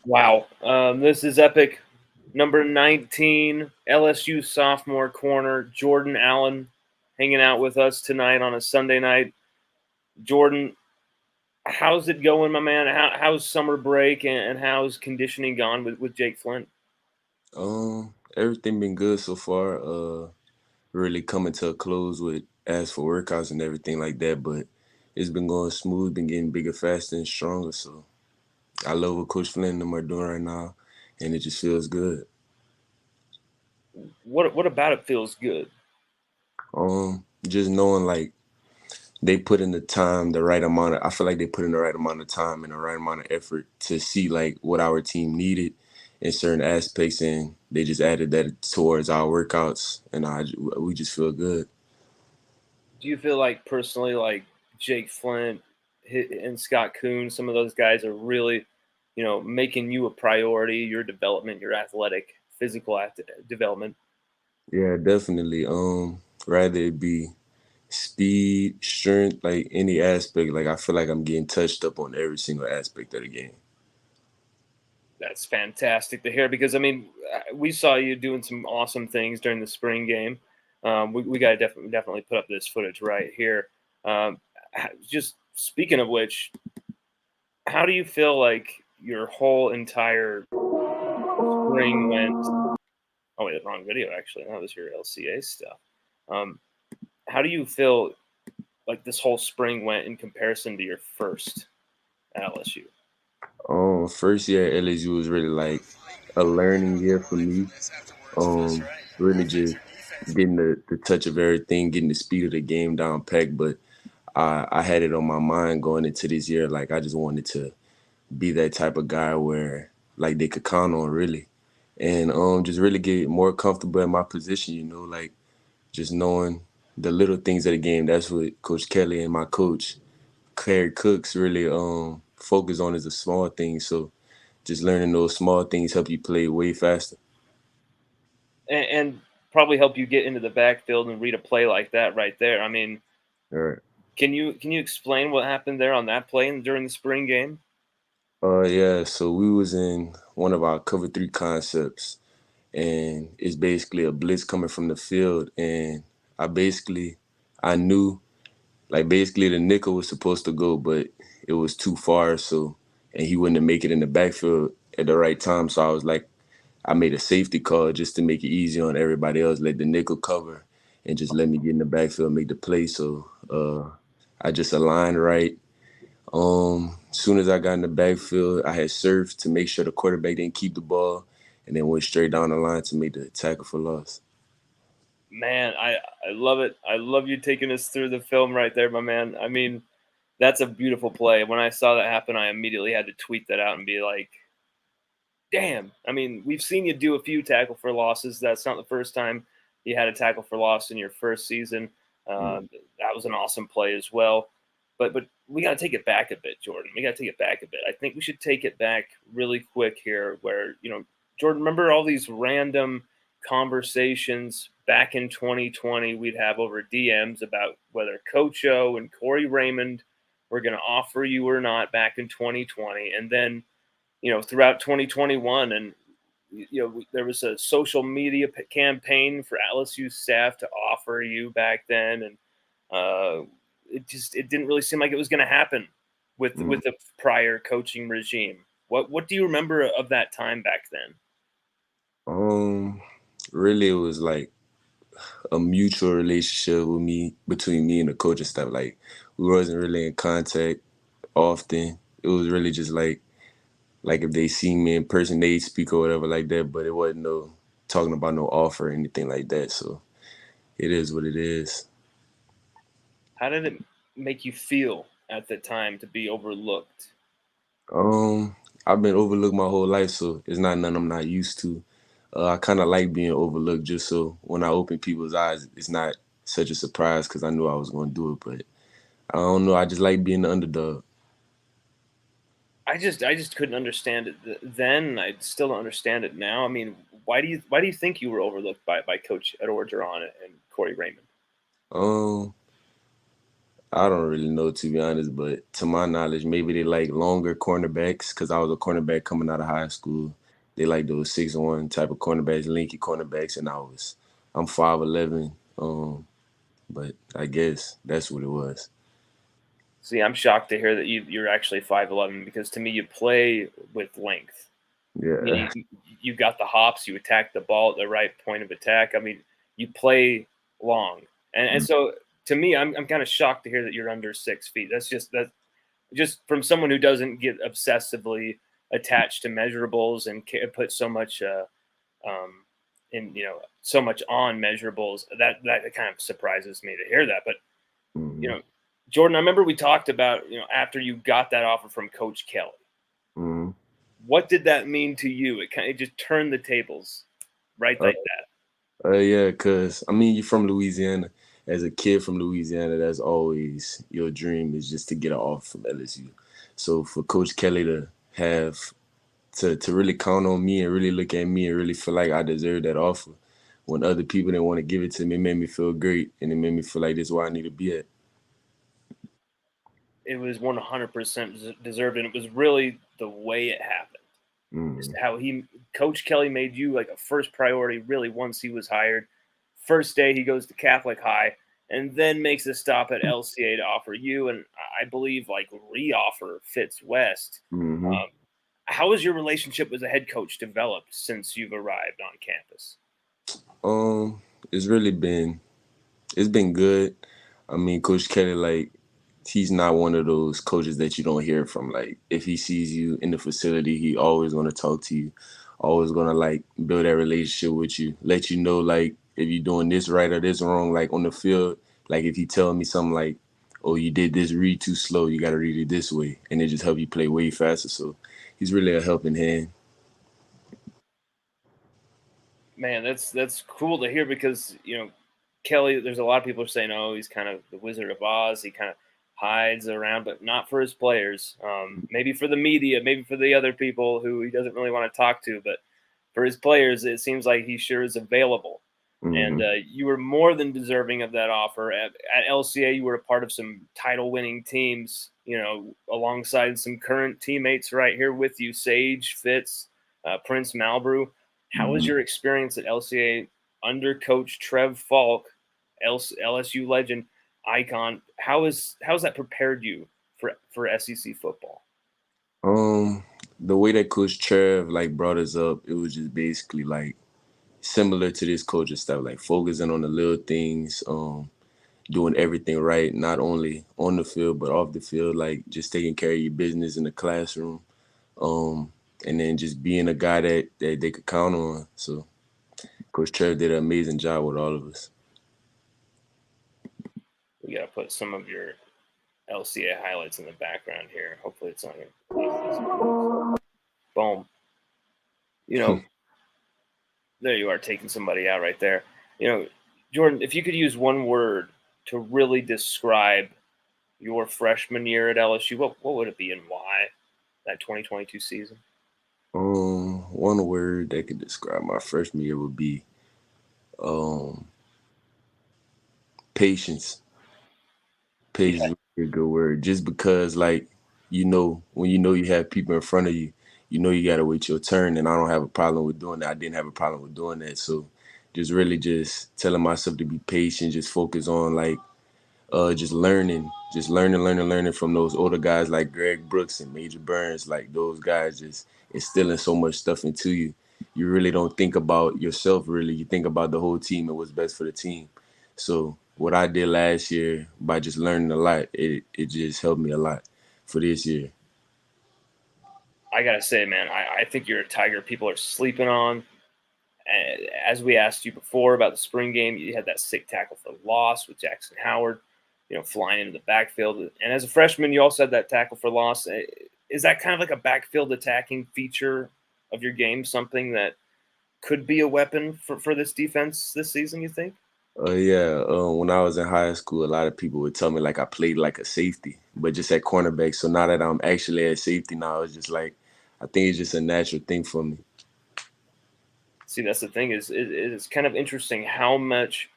Wow. This is epic. Number 19, LSU sophomore corner, Jordan Allen, hanging out with us tonight on a Sunday night. Jordan, how's it going, my man? How's summer break and how's conditioning gone with Jake Flint? Everything been good so far. Really coming to a close with as for workouts and everything like that, but it's been going smooth, been getting bigger, faster, and stronger. So I love what Coach Flynn and them are doing right now, and it just feels good. What about it feels good? Just knowing like they put in the time, the right amount of, I feel like they put in the right amount of time and the right amount of effort to see like what our team needed in certain aspects, and they just added that towards our workouts, and we just feel good. Do you feel like personally, like Jake Flint and Scott Kuhn, some of those guys are really, making you a priority, your development, your athletic, physical development? Yeah, definitely. Rather it be speed, strength, like any aspect. Like I feel like I'm getting touched up on every single aspect of the game. That's fantastic to hear because I mean, we saw you doing some awesome things during the spring game. We got to definitely put up this footage right here. Just speaking of which, how do you feel like your whole entire spring went? Oh wait, the wrong video actually. That was your LCA stuff. Um, how do you feel like this whole spring went in comparison to your first at LSU? First year at LSU was really like a learning year for me. Really just getting the touch of everything, getting the speed of the game down packed. But I had it on my mind going into this year. Like I just wanted to be that type of guy where like they could count on really, and just really get more comfortable in my position. Like just knowing the little things of the game. That's what Coach Kelly and my coach Claire Cooks really focus on is the small things. So just learning those small things help you play way faster. And probably help you get into the backfield and read a play like that right there. I mean, All right. can you explain what happened there on that play during the spring game? Yeah. So we was in one of our cover three concepts, and it's basically a blitz coming from the field, and I knew like basically the nickel was supposed to go, but it was too far, so and he wouldn't make it in the backfield at the right time. So I was like, I made a safety call just to make it easy on everybody else, let the nickel cover and just let me get in the backfield, make the play. So I just aligned right. As soon as I got in the backfield, I had surfed to make sure the quarterback didn't keep the ball, and then went straight down the line to make the tackle for loss. Man, I love it. I love you taking us through the film right there, my man. I mean, that's a beautiful play. When I saw that happen, I immediately had to tweet that out and be like, "Damn!" I mean, we've seen you do a few tackle for losses. That's not the first time you had a tackle for loss in your first season. Yeah. That was an awesome play as well. But we got to take it back a bit, Jordan. We got to take it back a bit. I think we should take it back really quick here, where Jordan, remember all these random conversations back in 2020 we'd have over DMs about whether Coach O and Corey Raymond were going to offer you or not back in 2020, and then throughout 2021, and there was a social media campaign for LSU staff to offer you back then, and it didn't really seem like it was going to happen with Mhm. the prior coaching regime. What do you remember of that time back then? Um, Really, it was like a mutual relationship with me between me and the coach and stuff. Like we wasn't really in contact often. It was really just like if they see me in person, they speak or whatever like that. But it wasn't no talking about no offer or anything like that. So it is what it is. How did it make you feel at the time to be overlooked? I've been overlooked my whole life, so it's not nothing I'm not used to. I kind of like being overlooked, just so when I open people's eyes, it's not such a surprise because I knew I was going to do it. But I don't know. I just like being the underdog. I just couldn't understand it then. I still don't understand it now. I mean, why do you think you were overlooked by Coach Ed Orgeron and Corey Raymond? Um, I don't really know, to be honest, but to my knowledge, maybe they like longer cornerbacks because I was a cornerback coming out of high school. They like those 6'1" type of cornerbacks, lanky cornerbacks, and I'm 5'11", but I guess that's what it was. See, I'm shocked to hear that you're actually 5'11", because to me you play with length. Yeah. Meaning you got the hops, you attack the ball at the right point of attack. I mean, you play long, and so to me, I'm kind of shocked to hear that you're under 6 feet. That's just from someone who doesn't get obsessively attached to measurables and put so much um, in so much on measurables. That kind of surprises me to hear that. But you Mm-hmm. know, Jordan, I remember we talked about after you got that offer from Coach Kelly. Mm-hmm. What did that mean to you? It kind of just turned the tables right like that. Yeah, cause I mean, you're from Louisiana. As a kid from Louisiana, that's always your dream is just to get an offer from LSU. So for Coach Kelly to have to really count on me and really look at me and really feel like I deserve that offer when other people didn't want to give it to me, it made me feel great and it made me feel like this is where I need to be at. It was 100% deserved, and it was really the way it happened. Just Mm-hmm. how Coach Kelly made you like a first priority. Really, once he was hired, first day he goes to Catholic High, and then makes a stop at LCA to offer you, and I believe like re-offer Fitz West. Mm-hmm. Um, how has your relationship as a head coach developed since you've arrived on campus? Um, it's really been it's been good. I mean, Coach Kelly, like, he's not one of those coaches that you don't hear from. Like, if he sees you in the facility, he always gonna talk to you, always gonna like build that relationship with you, let you know like if you're doing this right or this wrong. Like on the field, like if he tell me something like, "Oh, you did this read too slow. You got to read it this way," and it just help you play way faster. So he's really a helping hand. Man, that's cool to hear, because Kelly. There's a lot of people saying, "Oh, he's kind of the Wizard of Oz. He kind of hides around," but not for his players. Maybe for the media, maybe for the other people who he doesn't really want to talk to. But for his players, it seems like he sure is available. And Hmm. you were more than deserving of that offer. At LCA, you were a part of some title-winning teams. Alongside some current teammates right here with you, Sage Fitz, Prince Malbrew. How was Hmm. your experience at LCA under Coach Trev Falk, LSU legend, icon? How's that prepared you for SEC football? Um, the way that Coach Trev like brought us up, it was just basically like similar to this coaching stuff, like focusing on the little things, doing everything right, not only on the field but off the field, like just taking care of your business in the classroom, um, and then just being a guy that they could count on. So Coach Trev did an amazing job with all of us. We got to put some of your LCA highlights in the background here. Hopefully, it's not going to boom. You know, there you are, taking somebody out right there. You know, Jordan, if you could use one word to really describe your freshman year at LSU, what would it be and why, that 2022 season? One word that could describe my freshman year would be um patience. Patience Yeah, is a good word. Just because, like, when you know you have people in front of you, you know you gotta wait your turn. And I don't have a problem with doing that. I didn't have a problem with doing that. So, just really just telling myself to be patient. Just focus on like just learning from those older guys like Greg Brooks and Major Burns. Like those guys just instilling so much stuff into you. You really don't think about yourself really. You think about the whole team and what's best for the team. So what I did last year by just learning a lot, it just helped me a lot for this year. I gotta say, man, I think you're a Tiger people are sleeping on. As we asked you before about the spring game, you had that sick tackle for loss with Jackson Howard, flying into the backfield. And as a freshman, you also had that tackle for loss. Is that kind of like a backfield attacking feature of your game, something that could be a weapon for this defense this season, you think? Yeah, when I was in high school, a lot of people would tell me like I played like a safety, but just at cornerback. So now that I'm actually at safety now, it's just like I think it's just a natural thing for me. See, that's the thing, is it is kind of interesting how much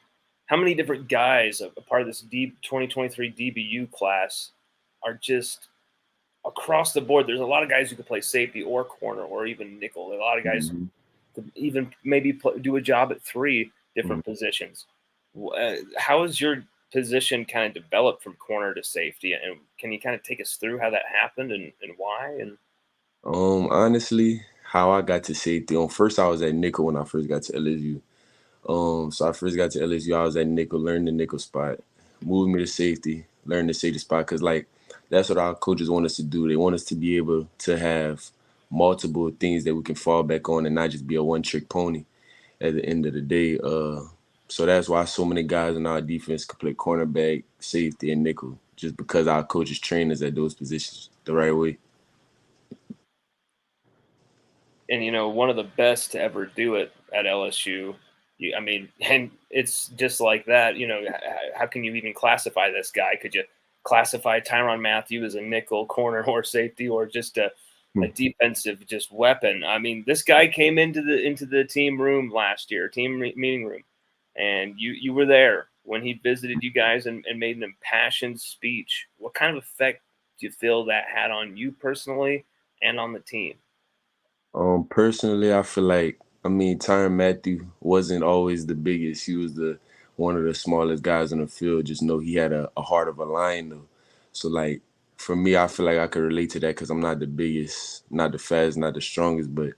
how many different guys a part of this 2023 DBU class are just across the board. There's a lot of guys who could play safety or corner or even nickel. A lot of guys Mm-hmm. could even maybe do a job at three Mm-hmm. different positions. How has your position kind of developed from corner to safety? And can you kind of take us through how that happened and why? And Honestly, how I got to safety. First I was at nickel when I first got to LSU. So I first got to LSU, I was at nickel, learned the nickel spot, moved me to safety, learned the safety spot, because like that's what our coaches want us to do. They want us to be able to have multiple things that we can fall back on and not just be a one-trick pony at the end of the day. So that's why so many guys in our defense can play cornerback, safety, and nickel, just because our coaches train us at those positions the right way. one of the best to ever do it at LSU. I mean, and it's just like that. How can you even classify this guy? Could you classify Tyrann Mathieu as a nickel, corner, or safety, or just a Hmm. defensive just weapon? I mean, this guy came into the team room last year, meeting room, and you were there when he visited you guys and made an impassioned speech. What kind of effect do you feel that had on you personally and on the team? Personally, I feel like Tyron Matthew wasn't always the biggest. He was the one of the smallest guys on the field. Just know he had a heart of a lion though. So like for me, I feel like I could relate to that because I'm not the biggest, not the fastest, not the strongest, but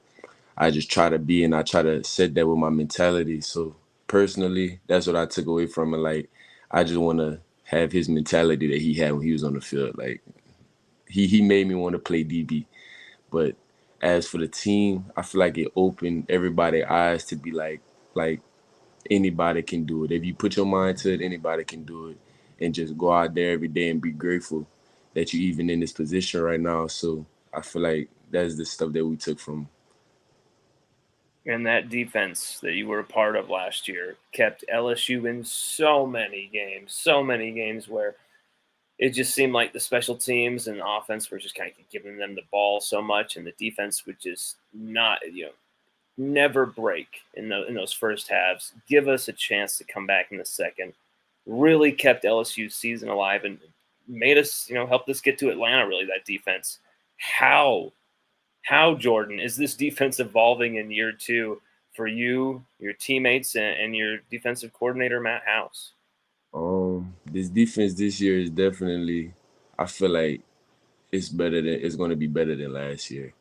I just try to be and I try to set that with my mentality. So personally, that's what I took away from it. Like I just want to have his mentality that he had when he was on the field. Like he made me want to play DB. But as for the team, I feel like it opened everybody's eyes to be like anybody can do it. If you put your mind to it, anybody can do it. And just go out there every day and be grateful that you're even in this position right now. So I feel like that's the stuff that we took from. And that defense that you were a part of last year kept LSU in so many games where it just seemed like the special teams and offense were just kind of giving them the ball so much, and the defense would just not, never break in those first halves. Give us a chance to come back in the second. Really kept LSU's season alive and made us, helped us get to Atlanta. Really, that defense. How Jordan, is this defense evolving in year two for you, your teammates, and your defensive coordinator, Matt House? This defense this year is definitely, I feel like it's going to be better than last year.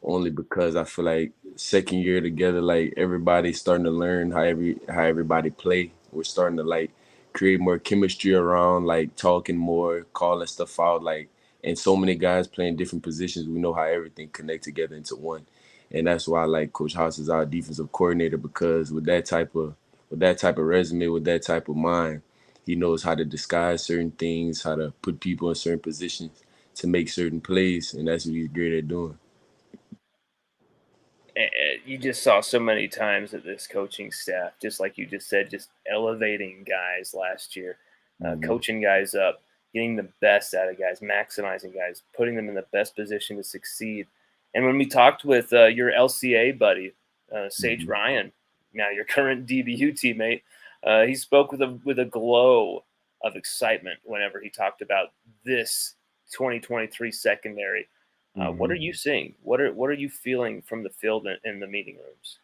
Only because I feel like second year together, like everybody's starting to learn how everybody play. We're starting to like create more chemistry around like talking more, calling stuff out, like and so many guys playing different positions. We know how everything connect together into one. And that's why I like Coach House is our defensive coordinator because with that type of resume, with that type of mind, he knows how to disguise certain things, how to put people in certain positions to make certain plays, and that's what he's great at doing. You just saw so many times that this coaching staff, just like you just said, just elevating guys last year, Mm-hmm. coaching guys up, getting the best out of guys, maximizing guys, putting them in the best position to succeed. And when we talked with your LCA buddy, Sage Mm-hmm. Ryan, now your current DBU teammate, he spoke with a glow of excitement whenever he talked about this 2023 secondary. What Mm-hmm. are you seeing? What are you feeling from the field in the meeting rooms?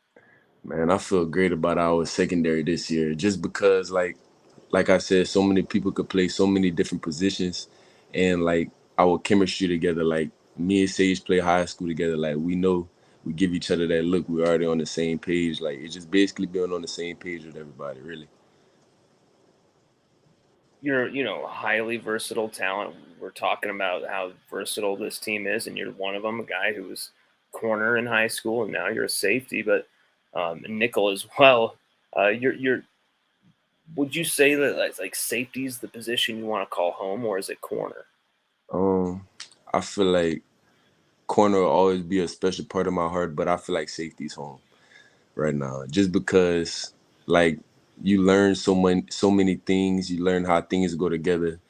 Man, I feel great about our secondary this year, just because like I said, so many people could play so many different positions, and like our chemistry together, like me and Sage play high school together, like we know we give each other that look. We're already on the same page. Like it's just basically being on the same page with everybody, really. You're, highly versatile talent. We're talking about how versatile this team is, and you're one of them, a guy who was corner in high school, and now you're a safety, but nickel as well. You're. Would you say that like safety is the position you want to call home, or is it corner? Um, I feel like corner will always be a special part of my heart, but I feel like safety's home right now, just because like you learn so many things. You learn how things go together,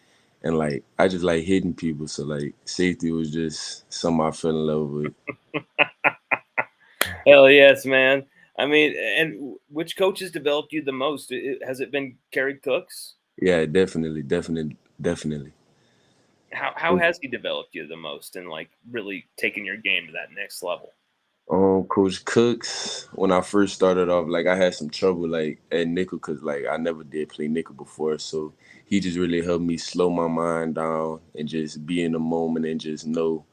and like I just like hitting people. So like safety was just something I fell in love with. Hell yes, man. I mean, and which coach has developed you the most? Has it been Kerry Cooks? Yeah, definitely. How has he developed you the most and like really taken your game to that next level? Coach Cooks, when I first started off, like I had some trouble like at nickel because like I never did play nickel before. So he just really helped me slow my mind down and just be in the moment and just know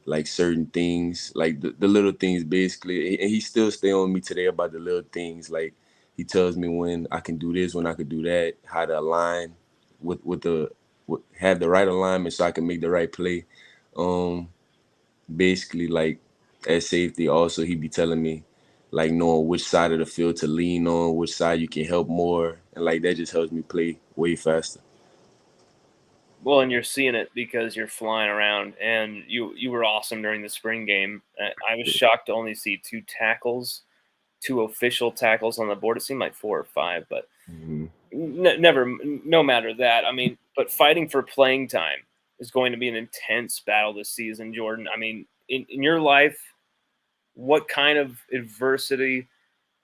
like certain things, like the little things basically. And he still stay on me today about the little things. Like he tells me when I can do this, when I could do that, how to align with have the right alignment so I can make the right play. Um, Basically like at safety also he be telling me like knowing which side of the field to lean on, which side you can help more, and like that just helps me play way faster. Well, and you're seeing it because you're flying around, and you were awesome during the spring game. I was shocked to only see two tackles, two official tackles on the board. It seemed like four or five, but Hmm. never. No matter that, I mean, but fighting for playing time is going to be an intense battle this season, Jordan. I mean, in your life, what kind of adversity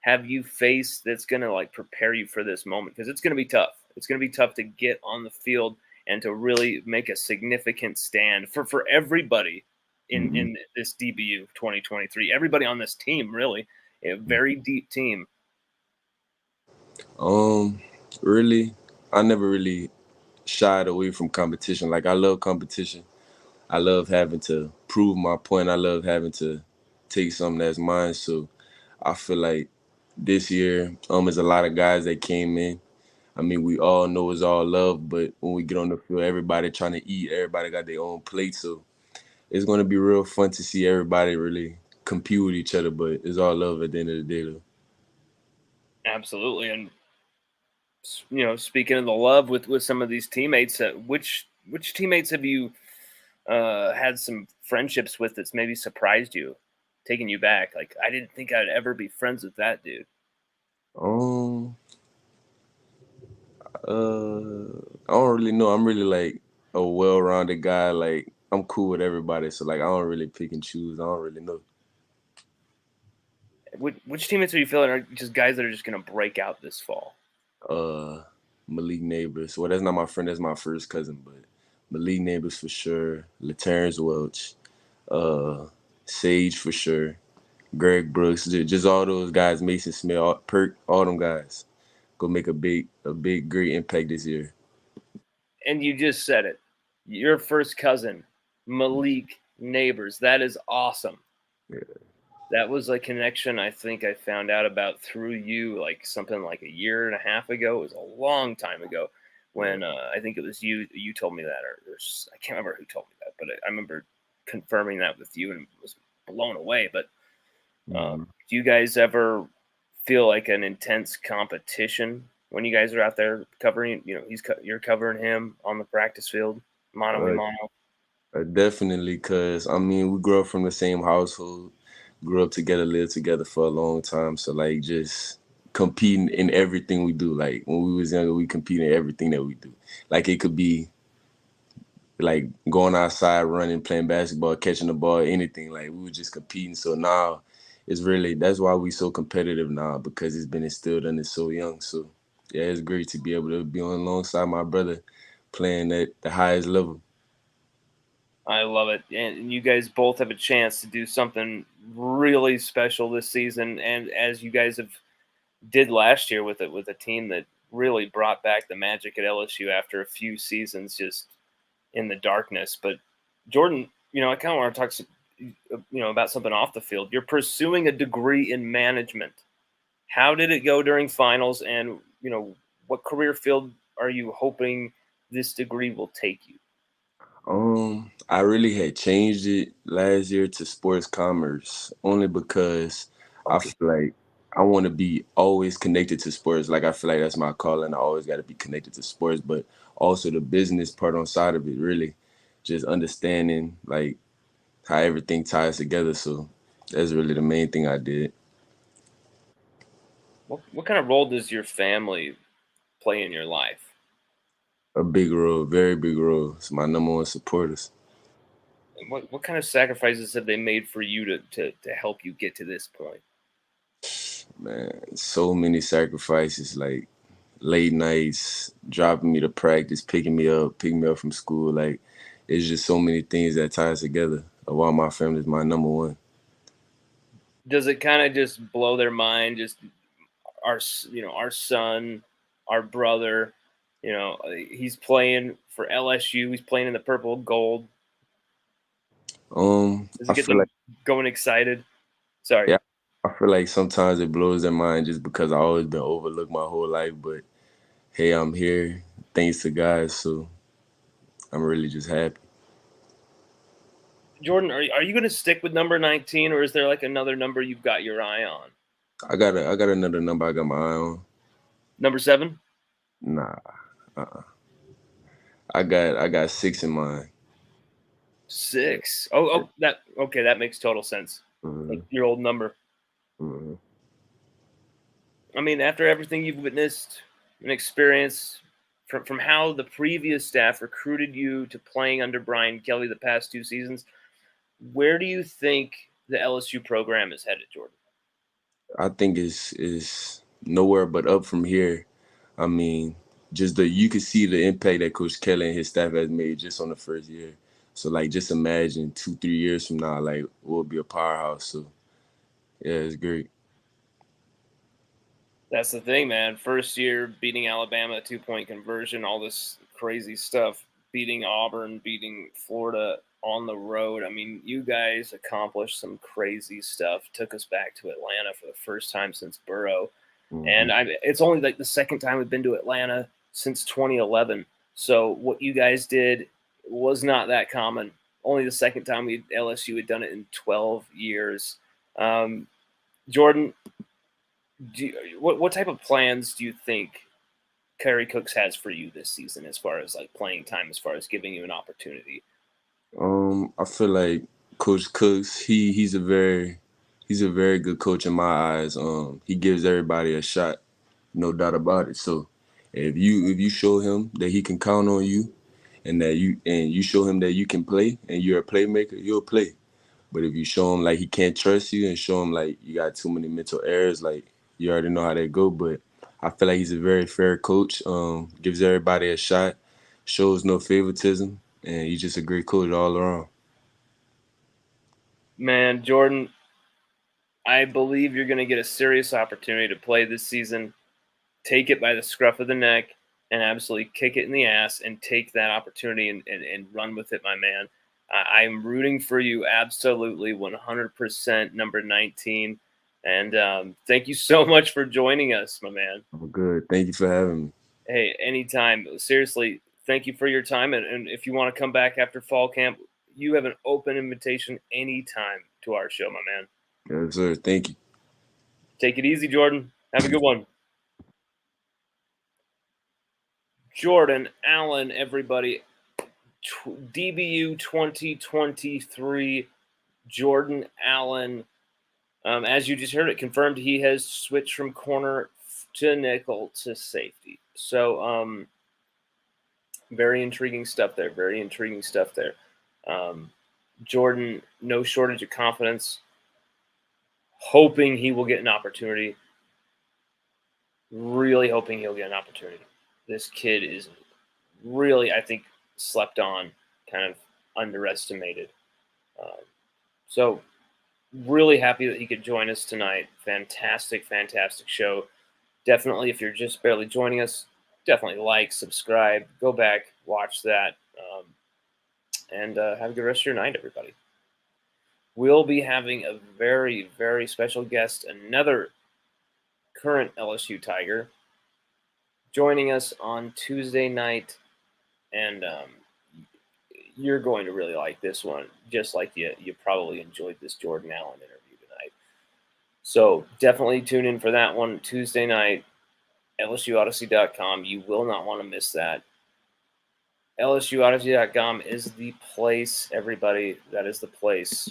have you faced that's going to like prepare you for this moment? Because it's going to be tough. It's going to be tough to get on the field and to really make a significant stand for everybody Hmm. in this DBU 2023. Everybody on this team, really, a very deep team. um Really, I never really shied away from competition. Like I love competition. I love having to prove my point. I love having to take something that's mine. So I feel like this year there's a lot of guys that came in. I mean, we all know it's all love, but when we get on the field, everybody trying to eat, everybody got their own plate. So it's going to be real fun to see everybody really compete with each other, but it's all love at the end of the day, though. Absolutely, and speaking of the love with some of these teammates, which teammates have you had some friendships with that's maybe surprised you, taking you back? Like, I didn't think I'd ever be friends with that dude. Um, I don't really know. I'm really like a well-rounded guy. Like I'm cool with everybody, so like I don't really pick and choose. I don't really know. Which teammates are you feeling are just guys that are just going to break out this fall? Uh, Malik Neighbors. Well, that's not my friend. That's my first cousin, but Malik Neighbors for sure. Laterrence Welch. Uh, Sage for sure. Greg Brooks, just all those guys, Mason Smith, Perk, all them guys, go make a big, great impact this year. And you just said it. Your first cousin, Malik Neighbors. That is awesome. Yeah. That was a connection I think I found out about through you, like something like a year and a half ago. It was a long time ago when I think it was you. You told me that, or I can't remember who told me that, but I remember confirming that with you and was blown away. But Mhm. do you guys ever feel like an intense competition when you guys are out there covering? You're covering him on the practice field, mano a Uh, mano. Definitely, cause I mean we grew up from the same household, grew up together, lived together for a long time. So like just competing in everything we do. Like when we was younger, we compete in everything that we do. Like it could be like going outside, running, playing basketball, catching the ball, anything. Like we were just competing. So now it's really that's why we so competitive now because it's been instilled in us so young. So yeah, it's great to be able to be on alongside my brother playing at the highest level. I love it. And you guys both have a chance to do something really special this season. And as you guys have did last year with a team that really brought back the magic at LSU after a few seasons just in the darkness. But Jordan, I kind of want to talk about something off the field. You're pursuing a degree in management. How did it go during finals? And what career field are you hoping this degree will take you? I really had changed it last year to sports commerce only because I Okay. feel like I want to be always connected to sports. Like I feel like that's my calling. I always got to be connected to sports, but also the business part on side of it, really just understanding like how everything ties together. So that's really the main thing I did. What kind of role does your family play in your life? A big role, very big role. It's my number one supporters. What kind of sacrifices have they made for you to help you get to this point? Man, so many sacrifices, like late nights, dropping me to practice, picking me up from school. Like, it's just so many things that ties together. While my family is my number one. Does it kind of just blow their mind? Just our son, our brother, he's playing for LSU. He's playing in the purple gold. Does I it get feel them like, going excited? Sorry. yeah, I feel like sometimes it blows their mind just because I always been overlooked my whole life. But hey, I'm here, thanks to God. So I'm really just happy. Jordan, are you going to stick with number 19, or is there like another number you've got your eye on? I got another number I got my eye on. Number 7? Nah, I got 6 in mind. 6. Oh, that okay. That makes total sense. Hmm. Like your old number. Hmm. I mean, after everything you've witnessed and experienced, from how the previous staff recruited you to playing under Brian Kelly the past 2 seasons, where do you think the LSU program is headed, Jordan? I think it's nowhere but up from here. I mean, just you can see the impact that Coach Kelly and his staff has made just on the first year. So like, just imagine 2, 3 years from now, like we'll be a powerhouse. So yeah, it's great. That's the thing, man. First year beating Alabama, 2-point conversion, all this crazy stuff, beating Auburn, beating Florida on the road. I mean, you guys accomplished some crazy stuff. Took us back to Atlanta for the first time since Burrow. Hmm. And it's only like the second time we've been to Atlanta since 2011. So what you guys did was not that common. Only the second time LSU had done it in 12 years. Um, Jordan, what type of plans do you think Kerry Cooks has for you this season, as far as like playing time, as far as giving you an opportunity? I feel like Coach Cooks, he's a very good coach in my eyes. He gives everybody a shot, no doubt about it. So if you show him that he can count on you, and you show him that you can play and you're a playmaker, you'll play. But if you show him like he can't trust you and show him like you got too many mental errors, like you already know how they go. But I feel like he's a very fair coach. Gives everybody a shot, shows no favoritism, and he's just a great coach all around. Man, Jordan, I believe you're going to get a serious opportunity to play this season. Take it by the scruff of the neck and absolutely kick it in the ass and take that opportunity and run with it, my man. I'm rooting for you absolutely 100%, number 19. And thank you so much for joining us, my man. I'm good. Thank you for having me. Hey, anytime. Seriously, thank you for your time. And if you want to come back after fall camp, you have an open invitation anytime to our show, my man. Yes, sir. Thank you. Take it easy, Jordan. Have a good one. Jordan Allen, everybody. DBU 2023, Jordan Allen. As you just heard, it confirmed he has switched from corner to nickel to safety. So, very intriguing stuff there. Very intriguing stuff there. Jordan, no shortage of confidence, hoping he will get an opportunity. Really hoping he'll get an opportunity. This kid is really, I think, slept on, kind of underestimated. Um, so, really happy that he could join us tonight. Fantastic, fantastic show. Definitely, if you're just barely joining us, definitely like, subscribe, go back, watch that, and have a good rest of your night, everybody. We'll be having a very, very special guest, another current LSU Tiger, joining us on Tuesday night, and you're going to really like this one, just like you probably enjoyed this Jordan Allen interview tonight. So definitely tune in for that one Tuesday night, LSUODYSSEY.com. You will not want to miss that. LSUOdyssey.com is the place, everybody. That is the place.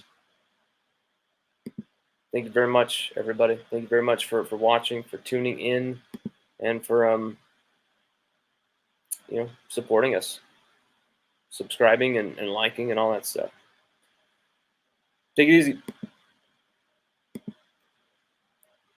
Thank you very much, everybody. Thank you very much for watching, for tuning in, and for supporting us, subscribing and liking and all that stuff. Take it easy.